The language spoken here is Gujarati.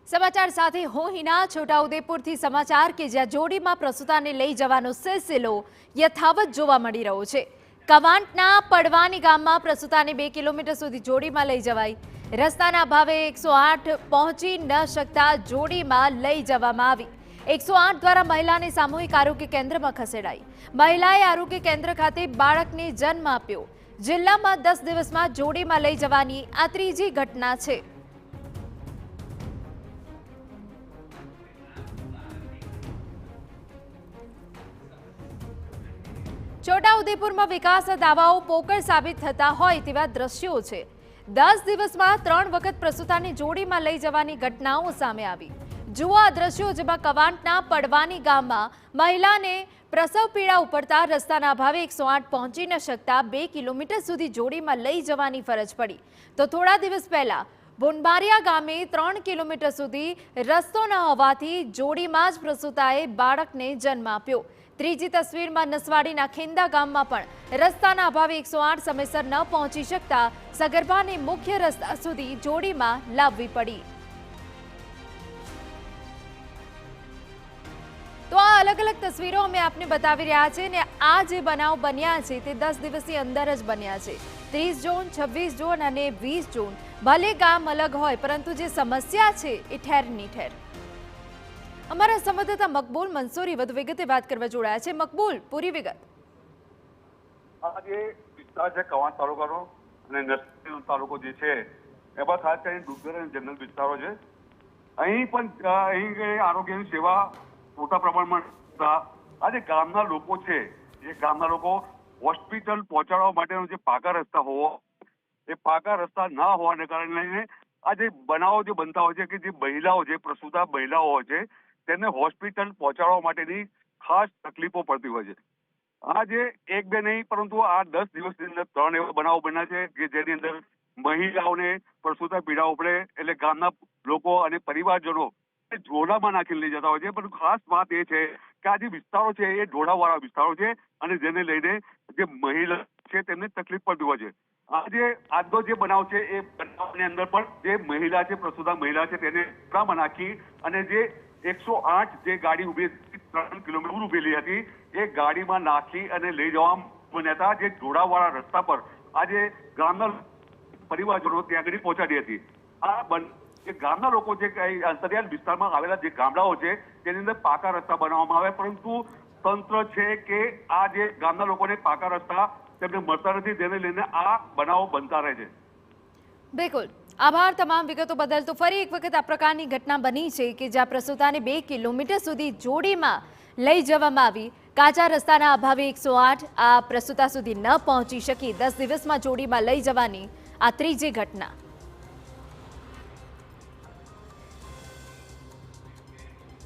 સમાચાર સાથે હું હિના છોટાઉદેપુરથી સમાચાર કે જ્યાં જોડીમાં પ્રસૂતાને લઈ જવાનો સિલસિલો યથાવત જોવા મળી રહ્યો છે। કવાંટના પડવાની ગામમાં પ્રસૂતાને 2 કિલોમીટર સુધી જોડીમાં લઈ જવાઈ। રસ્તાના અભાવે 108 પહોંચી ન શકતા જોડીમાં લઈ જવામાં આવી। 108 દ્વારા મહિલાને સામૂહિક આરોગ્ય કેન્દ્રમાં ખસેડાઈ। મહિલાએ આરોગ્ય કેન્દ્ર ખાતે બાળકને જન્મ આપ્યો। જિલ્લામાં 10 દિવસમાં જોડીમાં લઈ જવાની આ ત્રીજી ઘટના છે। છોટાઉદેપુરમાં વિકાસના દાવાઓ પોકળ સાબિત થતા હોય તેવા દ્રશ્યો છે। 10 દિવસમાં 3 વખત પ્રસૂતાને જોડીમાં લઈ જવાની ઘટનાઓ સામે આવી। જુઓ આ દ્રશ્યો જેમાં કવાંટના પડવાની ગામમાં મહિલાને પ્રસવ પીડા ઉપડતા રસ્તાના અભાવે 108 પહોંચી ન શકતા 2 કિલોમીટર સુધી જોડીમાં લઈ જવાની ફરજ પડી। તો થોડા દિવસ પહેલા બોનબારિયા ગામે 3 કિલોમીટર સુધી રસ્તો ન હોવાથી જોડીમાં જ પ્રસૂતાએ બાળકને જન્મ આપ્યો। ત્રીજી તસવીરમાં નસવાડીના ખેંદા ગામમાં પણ રસ્તાના અભાવે 108 સમયસર ન પહોંચી શકતા સગર્ભાને મુખ્ય રસ્તા સુધી જોડીમાં લાવવી પડી। તો આ અલગ અલગ તસવીરો અમે આપને બતાવી રહ્યા છે ને આ જે બનાવ બન્યા છે તે 10 દિવસની અંદર જ બન્યા છે। 30 જૂન, 26 જૂન અને 20 જૂન ભલે ગામ અલગ હોય પરંતુ જે સમસ્યા છે એ ઠેરની ઠેર। અમારા સંવાદદાતા મકબૂલ મંસૂરી વધુ વિગતે વાત કરવા જોડાયા છે। મકબૂલ, પૂરી વિગત। આજે વિસ્તાર છે કવાંટ તાલુકાનો અને નસવાડી તાલુકો જે છે એમાં ખાસ કરીને ડુંગર અને જંગલ વિસ્તારો છે। અહીં પણ અહીં આરોગ્યની સેવા મોટા પ્રમાણમાં આજે ગામના લોકો છે એ ગામના લોકો હોસ્પિટલ પહોંચાડવા માટેનો જે પાકા રસ્તા હોવો એ પાકા રસ્તા ના હોવાને કારણે આજે બનાવો જે બનતા હોય છે કે જે મહિલાઓ જે પ્રસૂતા મહિલાઓ હોય છે તેમને હોસ્પિટલ પહોંચાડવા માટેની ખાસ તકલીફો પડતી હોય છે। આજે એક બે નહીં પરંતુ આ 10 દિવસની અંદર 3 એવા બનાવો બન્યા છે કે જેની અંદર મહિલાઓને પ્રસૂતા પીડા ઉપડે એટલે ગામના લોકો અને પરિવારજનો જોડામાં નાખીને લઈ જતા હોય છે। પરંતુ ખાસ વાત એ છે કે આ જે વિસ્તારો છે એ ઢોળાવાળા વિસ્તારો છે અને જેને લઈને જે મહિલા છે તેમને તકલીફ પડતી હોય છે। આજે આજનો જે બનાવ છે એ બનાવની અંદર પણ જે મહિલા છે પ્રસૂતા મહિલા છે તેને જોડામાં નાખી અને જે 108 જે ગાડી ઉભી 3 કિલોમીટર ઉભેલી હતી એ ગાડીમાં નાખી અને લઈ જવા બન્યા હતા। જે જોડાવાળા રસ્તા પર આજે ગામના પરિવારજનો ત્યાં આગળ પહોંચાડી હતી। આ ગામના લોકો જે અંતરિયાળ વિસ્તારમાં આવેલા જે ગામડાઓ છે તેની અંદર પાકા રસ્તા બનાવવામાં આવે પરંતુ તંત્ર છે કે આ જે ગામના લોકોને પાકા રસ્તા તેમને મળતા નથી જેને લઈને આ બનાવો બનતા રહે છે। બિલકુલ, આભાર તમામ વિગતો બદલ। તો ફરી એક વખત આ પ્રકારની ઘટના બની છે કે જ્યાં પ્રસૂતાને 2 કિલોમીટર સુધી જોડીમાં લઈ જવામાં આવી। કાચા રસ્તાના અભાવે 108 આ પ્રસૂતા સુધી ન પહોંચી શકી 10 દિવસમાં જોડીમાં લઈ જવાની આ ત્રીજી ઘટના।